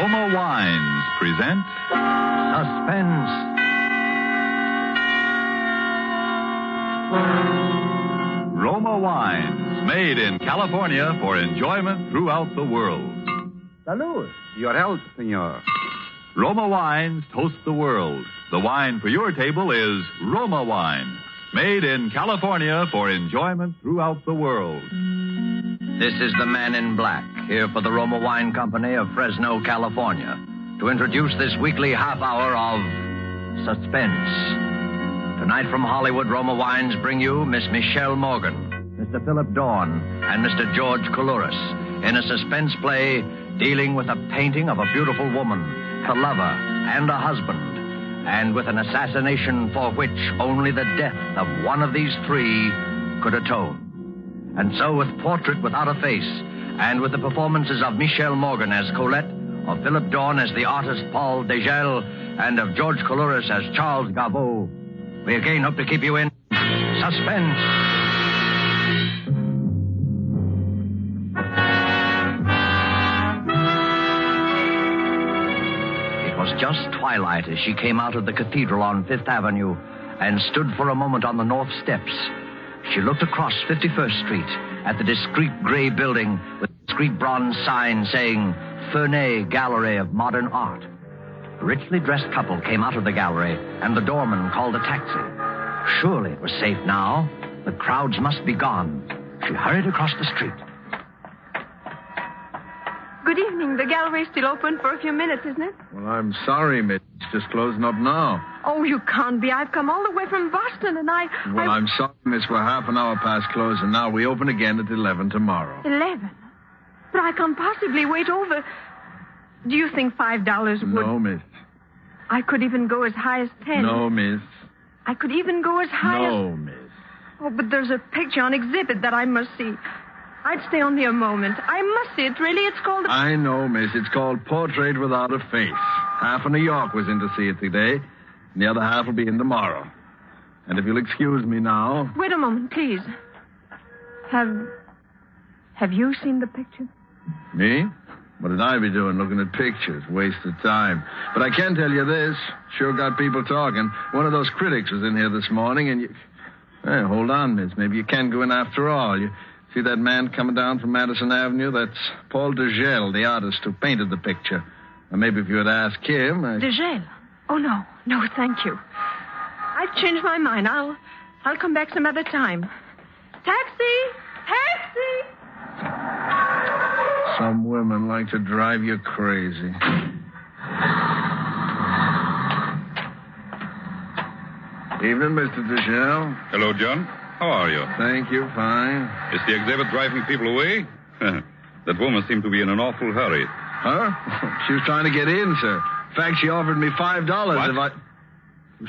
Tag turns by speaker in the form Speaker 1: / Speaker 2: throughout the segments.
Speaker 1: Roma Wines present
Speaker 2: Suspense.
Speaker 1: Roma Wines, made in California for enjoyment throughout the world.
Speaker 3: Salud. Your health, senor.
Speaker 1: Roma Wines toast the world. The wine for your table is Roma Wine, made in California for enjoyment throughout the world.
Speaker 2: This is the Man in Black, here for the Roma Wine Company of Fresno, California, to introduce this weekly half hour of Suspense. Tonight from Hollywood, Roma Wines bring you Miss Michelle Morgan, Mr. Philip Dorn, and Mr. George Coulouris in a suspense play dealing with a painting of a beautiful woman, her lover, and a husband, and with an assassination for which only the death of one of these three could atone. And so with Portrait Without a Face, and with the performances of Michelle Morgan as Colette, of Philip Dorn as the artist Paul Degel, and of George Coulouris as Charles Garbeau, we again hope to keep you in suspense. It was just twilight as she came out of the cathedral on Fifth Avenue and stood for a moment on the north steps. She looked across 51st Street at the discreet gray building with a discreet bronze sign saying Ferney Gallery of Modern Art. A richly dressed couple came out of the gallery, and the doorman called a taxi. Surely it was safe now. The crowds must be gone. She hurried across the street.
Speaker 4: Good evening. The gallery's still open for a few minutes, isn't it?
Speaker 5: Well, I'm sorry, miss. It's just closing up now.
Speaker 4: Oh, you can't be. I've come all the way from Boston, and
Speaker 5: Well, I'm sorry, miss. We're half an hour past closing now. We open again at 11 tomorrow.
Speaker 4: 11? But I can't possibly wait over. Do you think $5 would...
Speaker 5: No, miss.
Speaker 4: I could even go as high as 10.
Speaker 5: No, miss.
Speaker 4: I could even go as high as...
Speaker 5: No, miss.
Speaker 4: Oh, but there's a picture on exhibit that I must see. I'd stay only a moment. I must see it, really. It's called...
Speaker 5: I know, miss. It's called Portrait Without a Face. Half of New York was in to see it today, and the other half will be in tomorrow. And if you'll excuse me now...
Speaker 4: Wait a moment, please. Have you seen the picture?
Speaker 5: Me? What did I be doing looking at pictures? Waste of time. But I can tell you this. Sure got people talking. One of those critics was in here this morning, and you... Hey, hold on, miss. Maybe you can go in after all. You see that man coming down from Madison Avenue? That's Paul Degel, the artist who painted the picture. Now, maybe if you would ask him...
Speaker 4: Degel? Oh, no. No, thank you. I've changed my mind. I'll come back some other time. Taxi! Taxi!
Speaker 5: Some women like to drive you crazy. Evening, Mr. Degel.
Speaker 6: Hello, John. How are you?
Speaker 5: Thank you, fine.
Speaker 6: Is the exhibit driving people away? That woman seemed to be in an awful hurry.
Speaker 5: Huh? She was trying to get in, sir. In fact, she offered me $5
Speaker 6: What?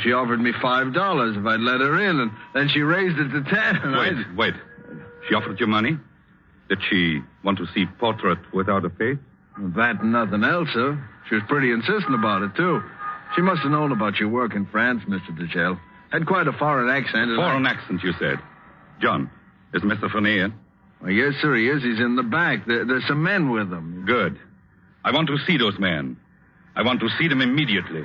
Speaker 5: She offered me $5 if I'd let her in, and then she raised it to 10. And
Speaker 6: Wait. She offered you money? Did she want to see Portrait Without a Face?
Speaker 5: That and nothing else, sir. She was pretty insistent about it, too. She must have known about your work in France, Mr. Degel. Had quite a foreign accent.
Speaker 6: Foreign accent, you said. John, is Mr. Fournier in?
Speaker 5: Well, yes, sir, he is. He's in the back. There's some men with him.
Speaker 6: Good. I want to see those men. I want to see them immediately.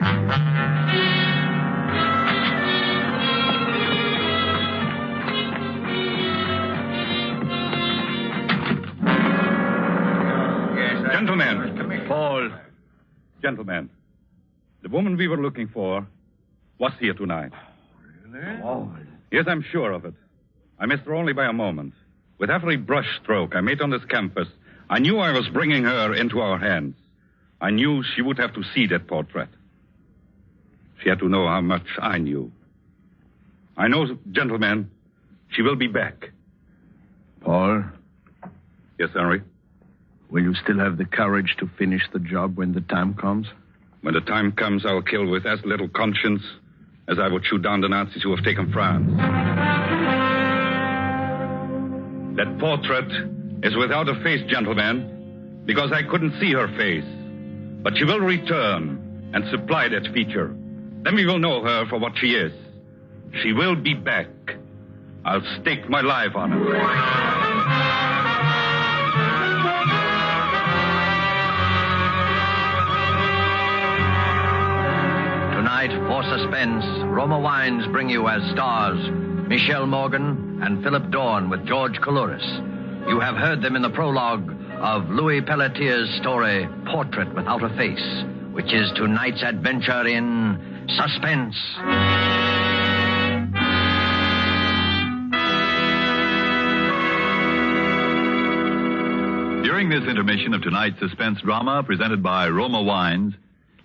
Speaker 6: Gentlemen.
Speaker 5: Paul.
Speaker 6: Gentlemen, the woman we were looking for was here tonight.
Speaker 5: Really?
Speaker 6: Oh. Yes, I'm sure of it. I missed her only by a moment. With every brush stroke I made on this canvas, I knew I was bringing her into our hands. I knew she would have to see that portrait. She had to know how much I knew. I know, gentlemen, she will be back.
Speaker 5: Paul?
Speaker 6: Yes, Henry?
Speaker 5: Will you still have the courage to finish the job when the time comes?
Speaker 6: When the time comes, I'll kill with as little conscience as I would shoot down the Nazis who have taken France. That portrait is without a face, gentlemen, because I couldn't see her face. But she will return and supply that feature. Then we will know her for what she is. She will be back. I'll stake my life on it.
Speaker 2: Tonight, for Suspense, Roma Wines bring you as stars Michelle Morgan and Philip Dorn with George Coulouris. You have heard them in the prologue of Louis Pelletier's story, Portrait Without a Face, which is tonight's adventure in Suspense.
Speaker 1: During this intermission of tonight's suspense drama presented by Roma Wines,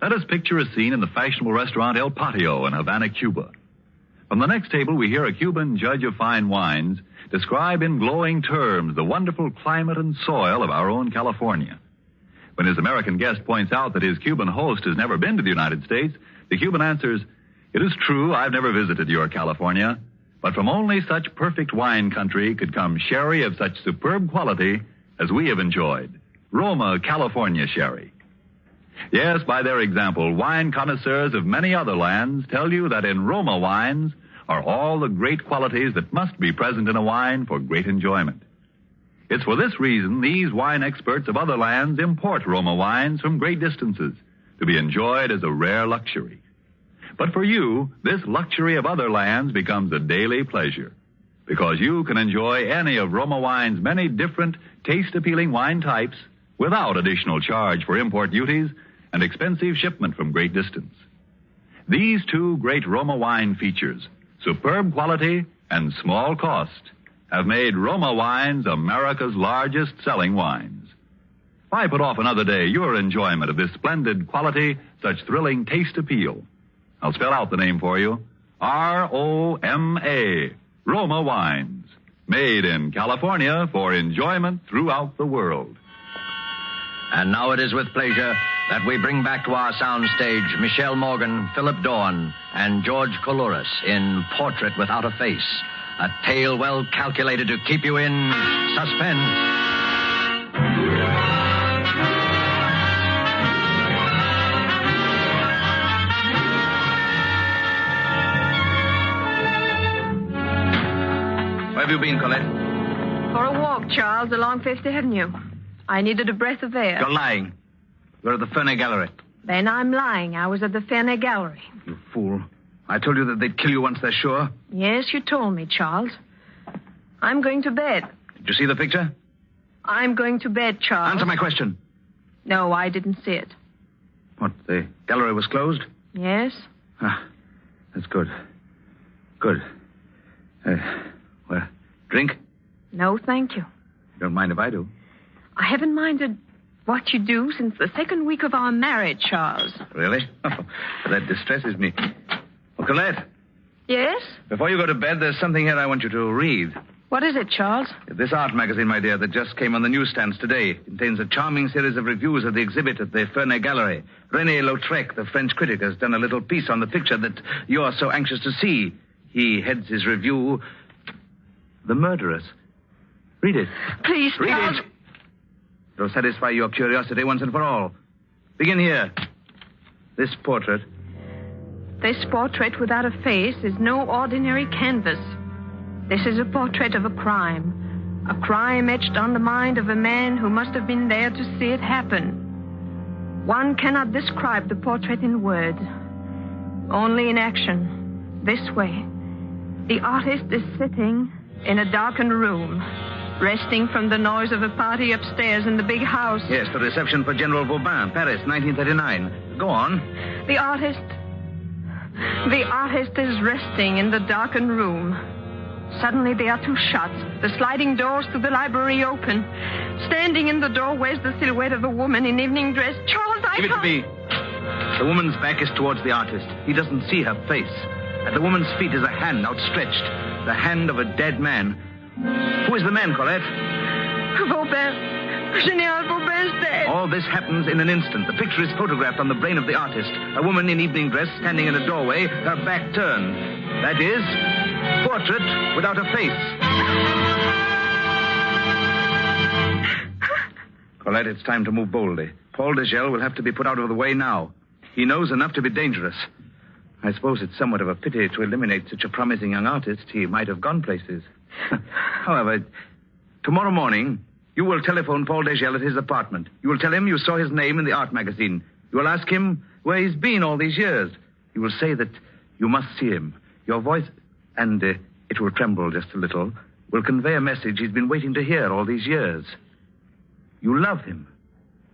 Speaker 1: let us picture a scene in the fashionable restaurant El Patio in Havana, Cuba. From the next table, we hear a Cuban judge of fine wines describe in glowing terms the wonderful climate and soil of our own California. When his American guest points out that his Cuban host has never been to the United States, the Cuban answers, "It is true, I've never visited your California, but from only such perfect wine country could come sherry of such superb quality as we have enjoyed. Roma, California sherry." Yes, by their example, wine connoisseurs of many other lands tell you that in Roma wines are all the great qualities that must be present in a wine for great enjoyment. It's for this reason these wine experts of other lands import Roma wines from great distances to be enjoyed as a rare luxury. But for you, this luxury of other lands becomes a daily pleasure, because you can enjoy any of Roma wine's many different, taste-appealing wine types without additional charge for import duties and expensive shipment from great distance. These two great Roma wine features, superb quality and small cost, have made Roma wines America's largest selling wines. Why put off another day your enjoyment of this splendid quality, such thrilling taste appeal? I'll spell out the name for you. R-O-M-A, Roma Wines, made in California for enjoyment throughout the world.
Speaker 2: And now it is with pleasure that we bring back to our soundstage Michelle Morgan, Philip Dorn, and George Coulouris in Portrait Without a Face, a tale well calculated to keep you in suspense.
Speaker 3: Where have you been, Colette?
Speaker 4: For a walk, Charles, along Fifth Avenue. I needed a breath of air.
Speaker 3: You're lying. You're at the Ferney Gallery.
Speaker 4: Then I'm lying. I was at the Ferney Gallery.
Speaker 3: You fool. I told you that they'd kill you once they're sure.
Speaker 4: Yes, you told me, Charles. I'm going to bed.
Speaker 3: Did you see the picture?
Speaker 4: I'm going to bed, Charles.
Speaker 3: Answer my question.
Speaker 4: No, I didn't see it.
Speaker 3: What, the gallery was closed?
Speaker 4: Yes?
Speaker 3: Ah, that's good. Good. Well, drink?
Speaker 4: No, thank you.
Speaker 3: You don't mind if I do?
Speaker 4: I haven't minded what you do since the second week of our marriage, Charles.
Speaker 3: Really? Oh, that distresses me. Oh, Colette,
Speaker 4: Yes?
Speaker 3: before you go to bed, there's something here I want you to read.
Speaker 4: What is it, Charles?
Speaker 3: This art magazine, my dear, that just came on the newsstands today, contains a charming series of reviews of the exhibit at the Ferney Gallery. René Lautrec, the French critic, has done a little piece on the picture that you're so anxious to see. He heads his review, The Murderess. Read it.
Speaker 4: Please,
Speaker 3: Read
Speaker 4: Charles.
Speaker 3: it. It'll satisfy your curiosity once and for all. Begin here. This portrait.
Speaker 4: This portrait without a face is no ordinary canvas. This is a portrait of a crime etched on the mind of a man who must have been there to see it happen. One cannot describe the portrait in words, only in action. This way. The artist is sitting in a darkened room, resting from the noise of a party upstairs in the big house.
Speaker 3: Yes, the reception for General Vauban, Paris, 1939. Go on.
Speaker 4: The artist is resting in the darkened room. Suddenly there are two shots. The sliding doors to the library open. Standing in the doorway is the silhouette of a woman in evening dress. Charles,
Speaker 3: Give it to me. The woman's back is towards the artist. He doesn't see her face. At the woman's feet is a hand outstretched. The hand of a dead man. Who is the man, Colette?
Speaker 4: Vauban. General Vauban's dead.
Speaker 3: All this happens in an instant. The picture is photographed on the brain of the artist. A woman in evening dress standing in a doorway, her back turned. That is, portrait without a face. Colette, it's time to move boldly. Paul Degel will have to be put out of the way now. He knows enough to be dangerous. I suppose it's somewhat of a pity to eliminate such a promising young artist. He might have gone places. However, tomorrow morning, you will telephone Paul Degel at his apartment. You will tell him you saw his name in the art magazine. You will ask him where he's been all these years. You will say that you must see him. Your voice, and it will tremble just a little, will convey a message he's been waiting to hear all these years. You love him.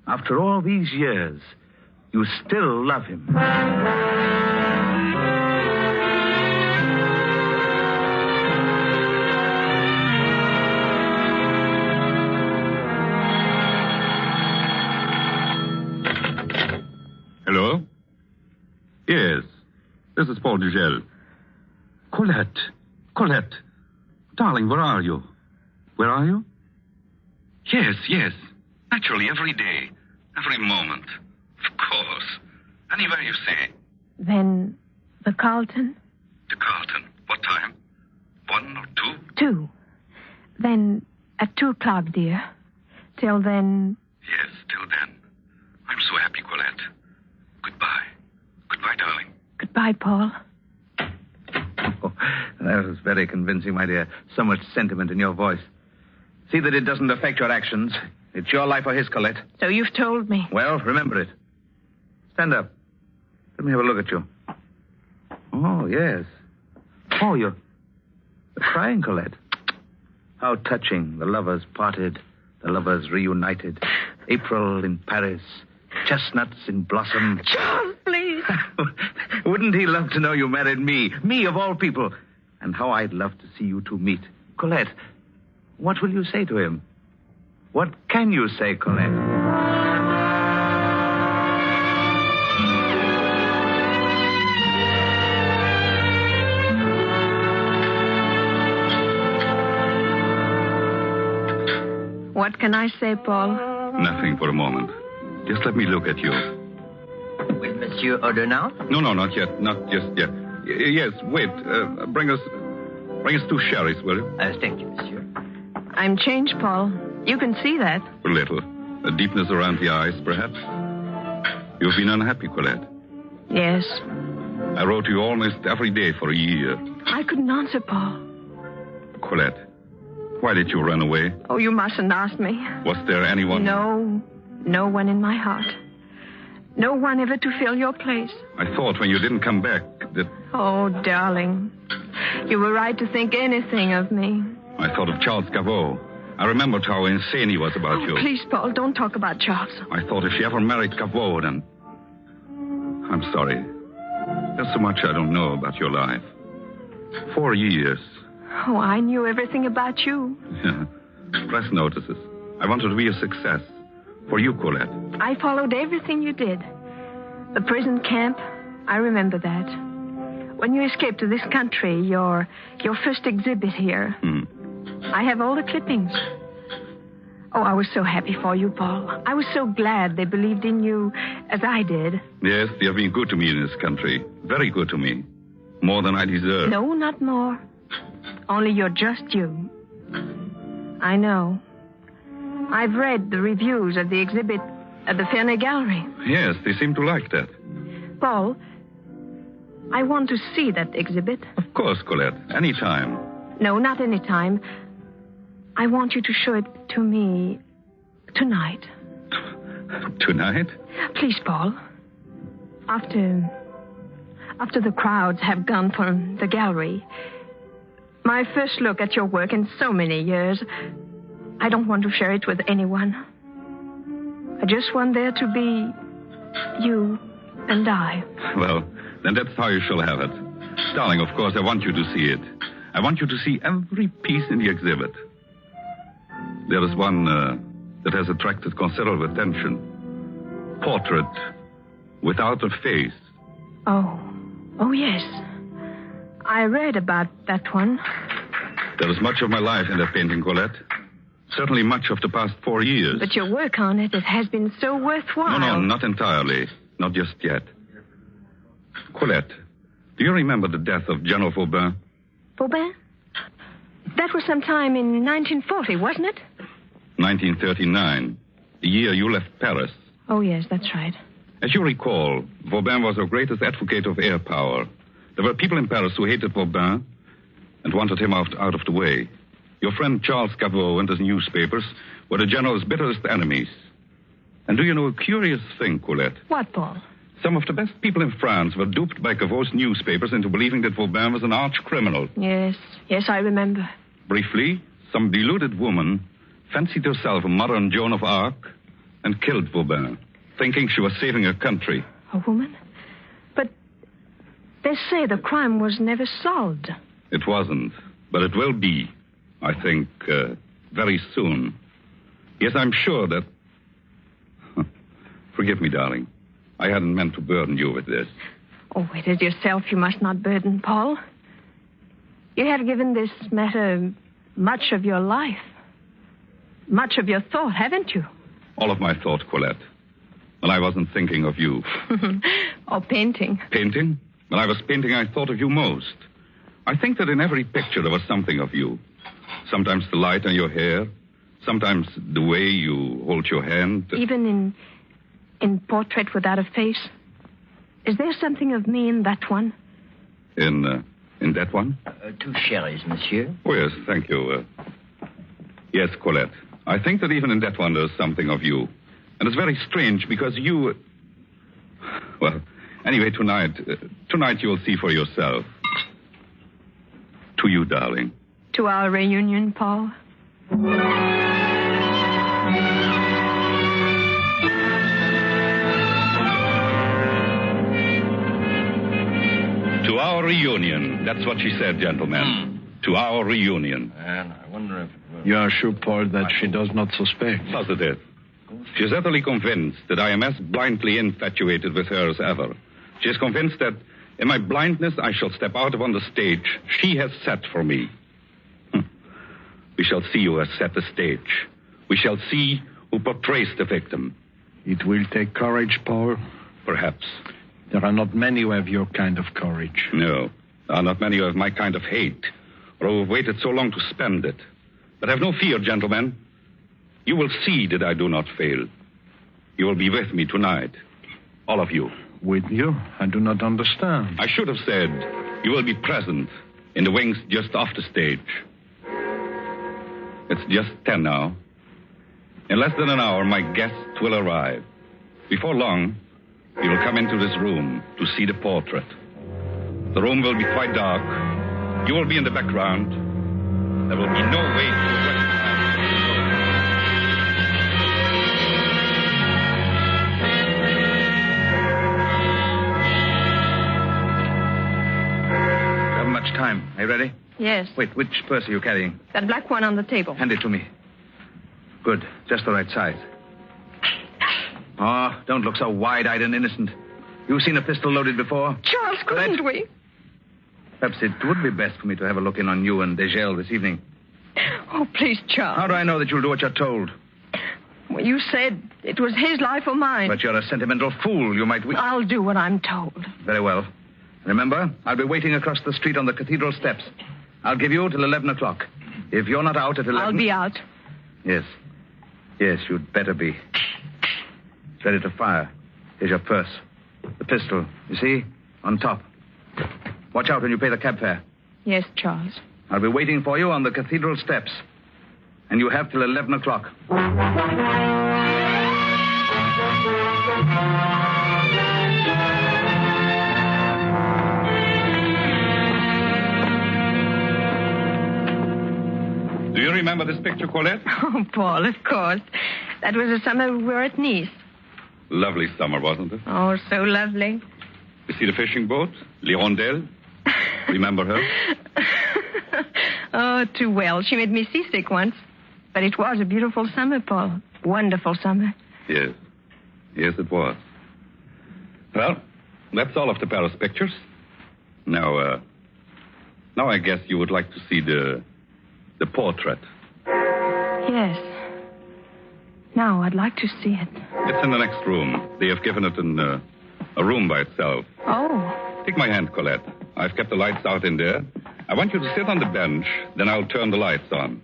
Speaker 3: After all these years, you still love him.
Speaker 6: Hello? Yes. This is Paul Dugel. Colette. Darling, where are you? Where are you? Yes. Naturally, every day. Every moment. Of course. Anywhere you say.
Speaker 4: Then the Carlton?
Speaker 6: To Carlton. What time? 1 or 2?
Speaker 4: 2. Then at 2 o'clock, dear. Till then...
Speaker 6: Yes, till then. I'm so happy, Colette. Goodbye. Goodbye, darling.
Speaker 4: Goodbye, Paul.
Speaker 3: Oh, that was very convincing, my dear. So much sentiment in your voice. See that it doesn't affect your actions. It's your life or his, Colette.
Speaker 4: So you've told me.
Speaker 3: Well, remember it. Stand up. Let me have a look at you. Oh, yes. Oh, you're crying, Colette. How touching. The lovers parted. The lovers reunited. April in Paris. Chestnuts in blossom.
Speaker 4: Charles, please.
Speaker 3: Wouldn't he love to know you married me? Me, of all people. And how I'd love to see you two meet. Colette, what will you say to him? What can you say, Colette?
Speaker 4: What can I say, Paul?
Speaker 6: Nothing for a moment. Just let me look at you.
Speaker 2: With Monsieur Odenau?
Speaker 6: No, not yet. Not just yet. Yes, wait. Bring us 2 sherries, will you?
Speaker 2: Thank you, monsieur.
Speaker 4: I'm changed, Paul. You can see that.
Speaker 6: A little. A deepness around the eyes, perhaps. You've been unhappy, Colette.
Speaker 4: Yes.
Speaker 6: I wrote to you almost every day for a year.
Speaker 4: I couldn't answer, Paul.
Speaker 6: Colette, why did you run away?
Speaker 4: Oh, you mustn't ask me.
Speaker 6: Was there anyone?
Speaker 4: No one in my heart. No one ever to fill your place.
Speaker 6: I thought when you didn't come back that...
Speaker 4: Oh, darling. You were right to think anything of me.
Speaker 6: I thought of Charles Gavot. I remembered how insane he was about you.
Speaker 4: Please, Paul, don't talk about Charles.
Speaker 6: I thought if she ever married Gavot, then... I'm sorry. There's so much I don't know about your life. 4 years.
Speaker 4: Oh, I knew everything about you.
Speaker 6: Yeah. Press notices. I wanted to be a success. For you, Colette.
Speaker 4: I followed everything you did. The prison camp, I remember that. When you escaped to this country, your first exhibit here. I have all the clippings. Oh, I was so happy for you, Paul. I was so glad they believed in you as I did.
Speaker 6: Yes, they have been good to me in this country. Very good to me. More than I deserve.
Speaker 4: No, not more. Only you're just you. I know. I've read the reviews of the exhibit at the Ferney Gallery.
Speaker 6: Yes, they seem to like that.
Speaker 4: Paul, I want to see that exhibit.
Speaker 6: Of course, Colette. Anytime.
Speaker 4: No, not any time. I want you to show it to me tonight.
Speaker 6: Tonight?
Speaker 4: Please, Paul. After the crowds have gone from the gallery, my first look at your work in so many years, I don't want to share it with anyone. I just want there to be you and I.
Speaker 6: Well, then that's how you shall have it. Darling, of course, I want you to see it. I want you to see every piece in the exhibit. There is one that has attracted considerable attention. Portrait without a face.
Speaker 4: Oh, yes. I read about that one.
Speaker 6: There is much of my life in that painting, Colette. Certainly much of the past 4 years.
Speaker 4: But your work on it has been so worthwhile.
Speaker 6: No, not entirely. Not just yet. Colette, do you remember the death of General Vauban?
Speaker 4: Vauban? That was sometime in 1940, wasn't it?
Speaker 6: 1939. The year you left Paris.
Speaker 4: Oh, yes, that's right.
Speaker 6: As you recall, Vauban was our greatest advocate of air power. There were people in Paris who hated Vauban and wanted him out of the way. Your friend Charles Gavot and his newspapers were the general's bitterest enemies. And do you know a curious thing, Colette?
Speaker 4: What, Paul?
Speaker 6: Some of the best people in France were duped by Cavot's newspapers into believing that Vauban was an arch criminal.
Speaker 4: Yes, I remember.
Speaker 6: Briefly, some deluded woman fancied herself a modern Joan of Arc and killed Vauban, thinking she was saving her country.
Speaker 4: A woman? But they say the crime was never solved.
Speaker 6: It wasn't, but it will be, I think, very soon. Yes, I'm sure that... Forgive me, darling. I hadn't meant to burden you with this.
Speaker 4: Oh, it is yourself you must not burden, Paul. You have given this matter much of your life. Much of your thought, haven't you?
Speaker 6: All of my thought, Colette. When I wasn't thinking of you.
Speaker 4: Or painting.
Speaker 6: Painting? When I was painting, I thought of you most. I think that in every picture there was something of you. Sometimes the light on your hair. Sometimes the way you hold your hand.
Speaker 4: Even in Portrait Without a Face? Is there something of me in that one?
Speaker 6: In that one?
Speaker 2: 2 sherries, monsieur.
Speaker 6: Oh, yes, thank you. Yes, Colette. I think that even in that one there's something of you. And it's very strange because you... Well, anyway, tonight you'll see for yourself. To you, darling.
Speaker 4: To our reunion, Paul.
Speaker 6: To our reunion. That's what she said, gentlemen. To our reunion.
Speaker 2: And I wonder if it will...
Speaker 5: You are sure, Paul, that she does not suspect?
Speaker 6: Positive. She is utterly convinced that I am as blindly infatuated with her as ever. She is convinced that in my blindness I shall step out upon the stage she has set for me. We shall see who has set the stage. We shall see who portrays the victim.
Speaker 5: It will take courage, Paul.
Speaker 6: Perhaps.
Speaker 5: There are not many who have your kind of courage.
Speaker 6: No. There are not many who have my kind of hate, or who have waited so long to spend it. But have no fear, gentlemen. You will see that I do not fail. You will be with me tonight. All of you.
Speaker 5: With you? I do not understand.
Speaker 6: I should have said you will be present in the wings just off the stage. It's just 10 now. In less than an hour, my guests will arrive. Before long, you will come into this room to see the portrait. The room will be quite dark. You will be in the background. There will be no way to recognize
Speaker 3: You haven't much time. Are you ready?
Speaker 4: Yes.
Speaker 3: Wait, which purse are you carrying?
Speaker 4: That black one on the table.
Speaker 3: Hand it to me. Good. Just the right size. Oh, don't look so wide-eyed and innocent. You've seen a pistol loaded before?
Speaker 4: Charles, couldn't we?
Speaker 3: Perhaps it would be best for me to have a look in on you and Degel this evening.
Speaker 4: Oh, please, Charles.
Speaker 3: How do I know that you'll do what you're told?
Speaker 4: Well, you said it was his life or mine.
Speaker 3: But you're a sentimental fool. You might...
Speaker 4: I'll do what I'm told.
Speaker 3: Very well. Remember, I'll be waiting across the street on the cathedral steps. I'll give you till 11 o'clock. If you're not out at 11...
Speaker 4: I'll be out.
Speaker 3: Yes. Yes, you'd better be. It's ready to fire. Here's your purse. The pistol, you see? On top. Watch out when you pay the cab fare.
Speaker 4: Yes, Charles.
Speaker 3: I'll be waiting for you on the cathedral steps. And you have till 11 o'clock.
Speaker 6: Do you remember this picture, Colette?
Speaker 4: Oh, Paul, of course. That was the summer we were at Nice.
Speaker 6: Lovely summer, wasn't it?
Speaker 4: Oh, so lovely.
Speaker 6: You see the fishing boat? L'Hirondelle? Remember her?
Speaker 4: Oh, too well. She made me seasick once. But it was a beautiful summer, Paul. Wonderful summer.
Speaker 6: Yes. Yes, it was. Well, that's all of the Paris pictures. Now I guess you would like to see the portrait.
Speaker 4: Yes. Now, I'd like to see it.
Speaker 6: It's in the next room. They have given it a room by itself.
Speaker 4: Oh.
Speaker 6: Take my hand, Colette. I've kept the lights out in there. I want you to sit on the bench, then I'll turn the lights on.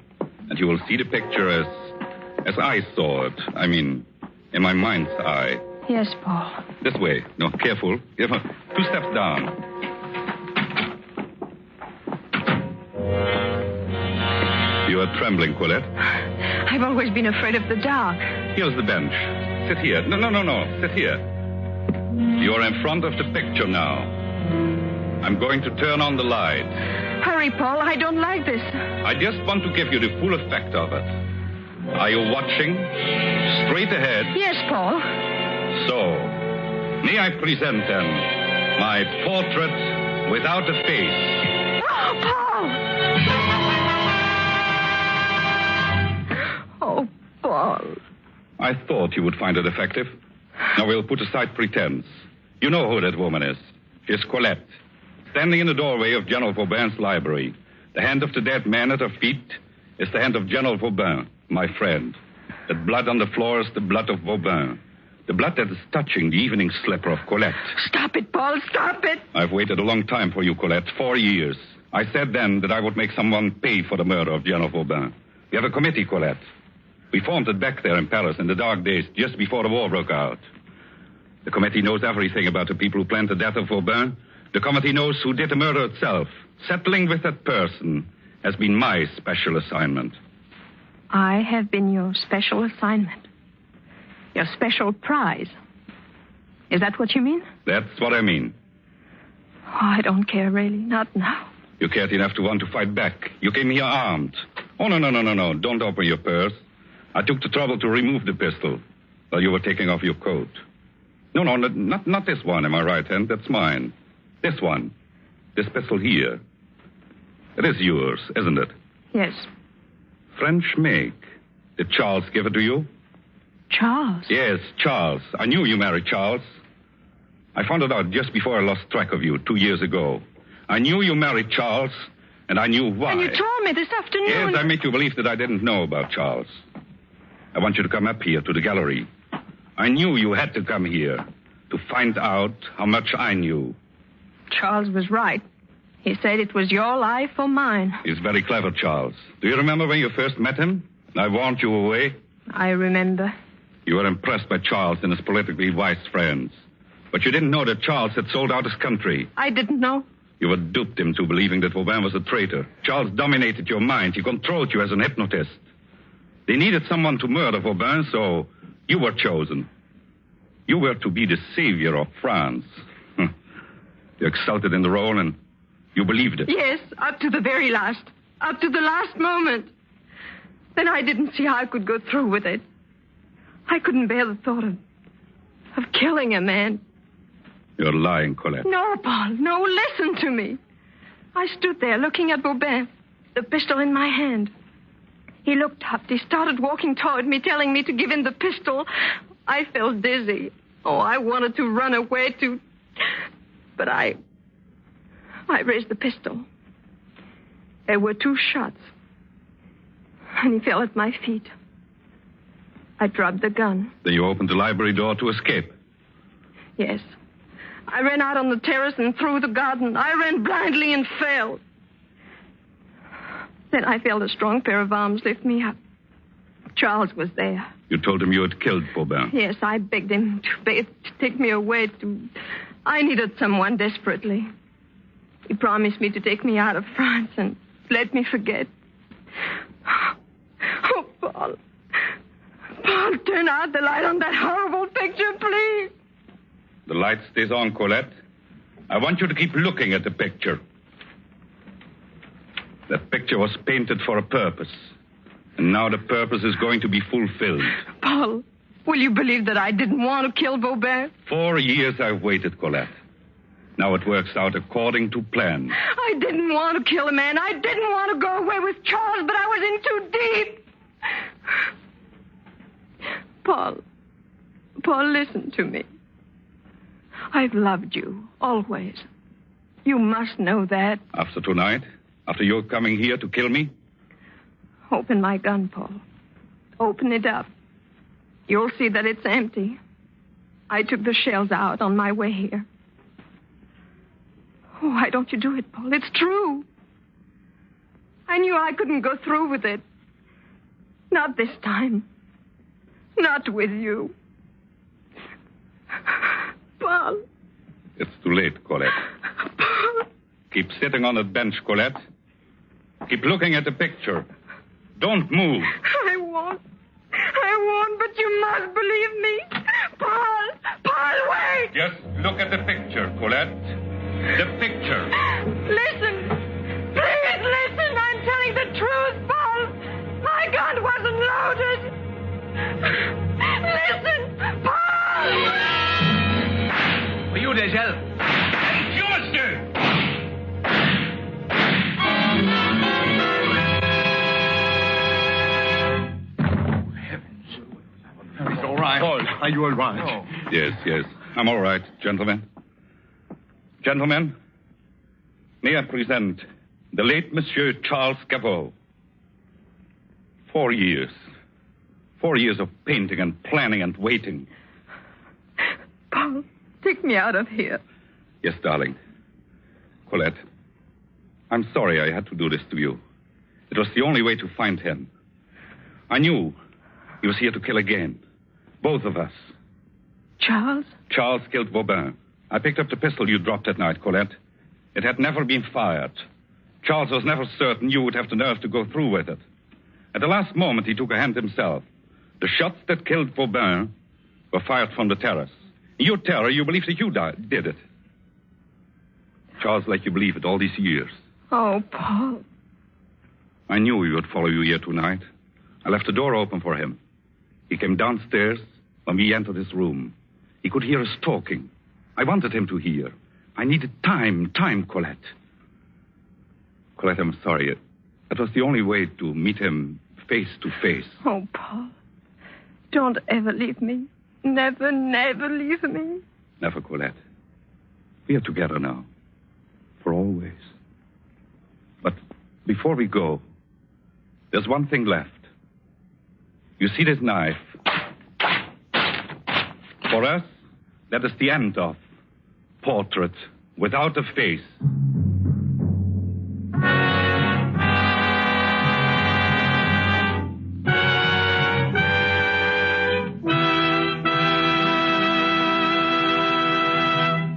Speaker 6: And you will see the picture as I saw it. I mean, in my mind's eye.
Speaker 4: Yes, Paul.
Speaker 6: This way. No, careful. 2 steps down. You are trembling, Colette.
Speaker 4: I've always been afraid of the dark.
Speaker 6: Here's the bench. Sit here. No. Sit here. You're in front of the picture now. I'm going to turn on the light.
Speaker 4: Hurry, Paul. I don't like this.
Speaker 6: I just want to give you the full effect of it. Are you watching? Straight ahead.
Speaker 4: Yes, Paul.
Speaker 6: So, may I present then my portrait without a face?
Speaker 4: Paul! Oh, Paul.
Speaker 6: I thought you would find it effective. Now we'll put aside pretense. You know who that woman is. She's Colette, standing in the doorway of General Vauban's library. The hand of the dead man at her feet is the hand of General Vauban, my friend. That blood on the floor is the blood of Vauban. The blood that is touching the evening slipper of Colette.
Speaker 4: Stop it, Paul. Stop it.
Speaker 6: I've waited a long time for you, Colette. 4 years. I said then that I would make someone pay for the murder of General Vauban. We have a committee, Colette. We formed it back there in Paris in the dark days just before the war broke out. The committee knows everything about the people who planned the death of Vauban. The committee knows who did the murder itself. Settling with that person has been my special assignment.
Speaker 4: I have been your special assignment. Your special prize. Is that what you mean?
Speaker 6: That's what I mean.
Speaker 4: Oh, I don't care, really. Not now.
Speaker 6: You cared enough to want to fight back. You came here armed. Oh, no. Don't open your purse. I took the trouble to remove the pistol while you were taking off your coat. No, not this one in my right hand. That's mine. This one. This pistol here. It is yours, isn't it?
Speaker 4: Yes.
Speaker 6: French make. Did Charles give it to you?
Speaker 4: Charles?
Speaker 6: Yes, Charles. I knew you married Charles. I found it out just before I lost track of you 2 years ago. I knew you married Charles, and I knew why.
Speaker 4: And you told me this afternoon.
Speaker 6: Yes, I made you believe that I didn't know about Charles. I want you to come up here to the gallery. I knew you had to come here to find out how much I knew.
Speaker 4: Charles was right. He said it was your life or mine.
Speaker 6: He's very clever, Charles. Do you remember when you first met him? I warned you away.
Speaker 4: I remember.
Speaker 6: You were impressed by Charles and his politically wise friends. But you didn't know that Charles had sold out his country.
Speaker 4: I didn't know.
Speaker 6: You had duped him to believing that Vauban was a traitor. Charles dominated your mind. He controlled you as an hypnotist. They needed someone to murder Vauban, so you were chosen. You were to be the savior of France. You exulted in the role and you believed it.
Speaker 4: Yes, up to the very last. Up to the last moment. Then I didn't see how I could go through with it. I couldn't bear the thought of killing a man.
Speaker 6: You're lying, Colette.
Speaker 4: No, Paul, no, listen to me. I stood there looking at Vauban, the pistol in my hand. He looked up. He started walking toward me, telling me to give him the pistol. I felt dizzy. Oh, I wanted to run away to... But I raised the pistol. There were 2 shots. And he fell at my feet. I dropped the gun.
Speaker 6: Then you opened the library door to escape.
Speaker 4: Yes. I ran out on the terrace and through the garden. I ran blindly and fell. Then I felt a strong pair of arms lift me up. Charles was there.
Speaker 6: You told him you had killed Vauban.
Speaker 4: Yes, I begged him to take me away to... I needed someone desperately. He promised me to take me out of France and let me forget. Oh, Paul. Paul, turn out the light on that horrible picture, please.
Speaker 6: The light stays on, Colette. I want you to keep looking at the picture. That picture was painted for a purpose. And now the purpose is going to be fulfilled.
Speaker 4: Paul, will you believe that I didn't want to kill Vauban? 4
Speaker 6: years I've waited, Colette. Now it works out according to plan.
Speaker 4: I didn't want to kill a man. I didn't want to go away with Charles, but I was in too deep. Paul, listen to me. I've loved you, always. You must know that.
Speaker 6: After tonight? After you're coming here to kill me?
Speaker 4: Open my gun, Paul. Open it up. You'll see that it's empty. I took the shells out on my way here. Oh, why don't you do it, Paul? It's true. I knew I couldn't go through with it. Not this time. Not with you. Paul.
Speaker 6: It's too late, Colette.
Speaker 4: Paul.
Speaker 6: Keep sitting on that bench, Colette. Keep looking at the picture. Don't move.
Speaker 4: I won't, but you must believe me. Paul! I'll wait.
Speaker 6: Just look at the picture, Colette. The picture.
Speaker 4: Listen. Please listen. I'm telling the truth, Paul. My gun wasn't loaded. Listen, Paul!
Speaker 3: For you, Deschelles.
Speaker 6: It's yours, sir.
Speaker 5: He's all right. Paul, are you all right?
Speaker 6: Oh. Yes. I'm all right, gentlemen. Gentlemen, may I present the late Monsieur Charles Cabot. 4 years. 4 years of painting and planning and waiting.
Speaker 4: Paul, take me out of here.
Speaker 6: Yes, darling. Colette, I'm sorry I had to do this to you. It was the only way to find him. I knew he was here to kill again. Both of us.
Speaker 4: Charles?
Speaker 6: Charles killed Vauban. I picked up the pistol you dropped that night, Colette. It had never been fired. Charles was never certain you would have the nerve to go through with it. At the last moment, he took a hand himself. The shots that killed Vauban were fired from the terrace. In your terror, you believed that you did it. Charles let you believe it all these years.
Speaker 4: Oh, Paul.
Speaker 6: I knew he would follow you here tonight. I left the door open for him. He came downstairs when we entered his room. He could hear us talking. I wanted him to hear. I needed time, Colette. Colette, I'm sorry. That was the only way to meet him face to face.
Speaker 4: Oh, Paul. Don't ever leave me. Never leave me.
Speaker 6: Never, Colette. We are together now. For always. But before we go, there's one thing left. You see this knife? For us, that is the end of Portrait Without a Face.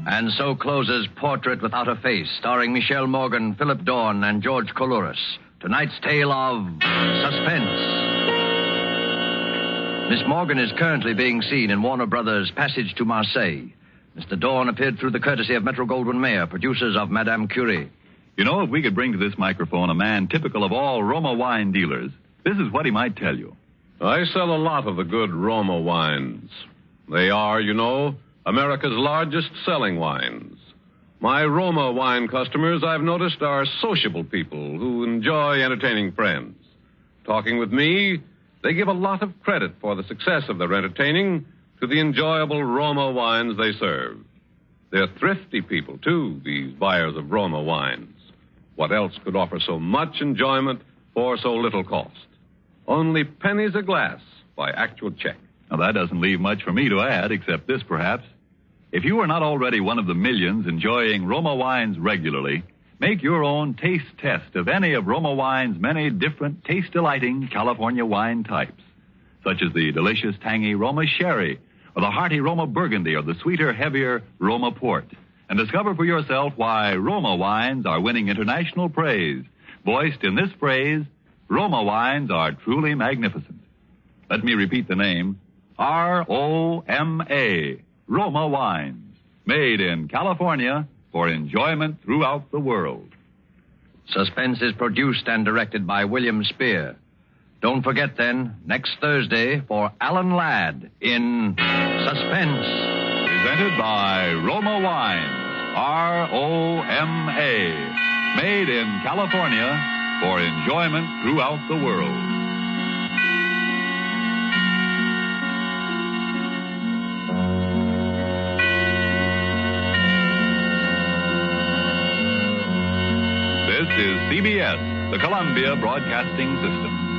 Speaker 2: And so closes Portrait Without a Face, starring Michelle Morgan, Philip Dorn, and George Coulouris. Tonight's tale of suspense. Miss Morgan is currently being seen in Warner Brothers' Passage to Marseille. Mr. Dorn appeared through the courtesy of Metro-Goldwyn-Mayer, producers of Madame Curie.
Speaker 1: You know, if we could bring to this microphone a man typical of all Roma wine dealers, this is what he might tell you.
Speaker 7: I sell a lot of the good Roma wines. They are, you know, America's largest selling wines. My Roma wine customers, I've noticed, are sociable people who enjoy entertaining friends. Talking with me, they give a lot of credit for the success of their entertaining to the enjoyable Roma wines they serve. They're thrifty people, too, these buyers of Roma wines. What else could offer so much enjoyment for so little cost? Only pennies a glass by actual check.
Speaker 1: Now, that doesn't leave much for me to add, except this, perhaps. If you are not already one of the millions enjoying Roma wines regularly, make your own taste test of any of Roma wine's many different taste-delighting California wine types, such as the delicious, tangy Roma Sherry, or the hearty Roma Burgundy, or the sweeter, heavier Roma Port. And discover for yourself why Roma wines are winning international praise. Voiced in this phrase, Roma wines are truly magnificent. Let me repeat the name. R-O-M-A, Roma wines. Made in California for enjoyment throughout the world.
Speaker 2: Suspense is produced and directed by William Spear. Don't forget, then, next Thursday for Alan Ladd in Suspense.
Speaker 1: Presented by Roma Wines, R-O-M-A. Made in California for enjoyment throughout the world. This is CBS, the Columbia Broadcasting System.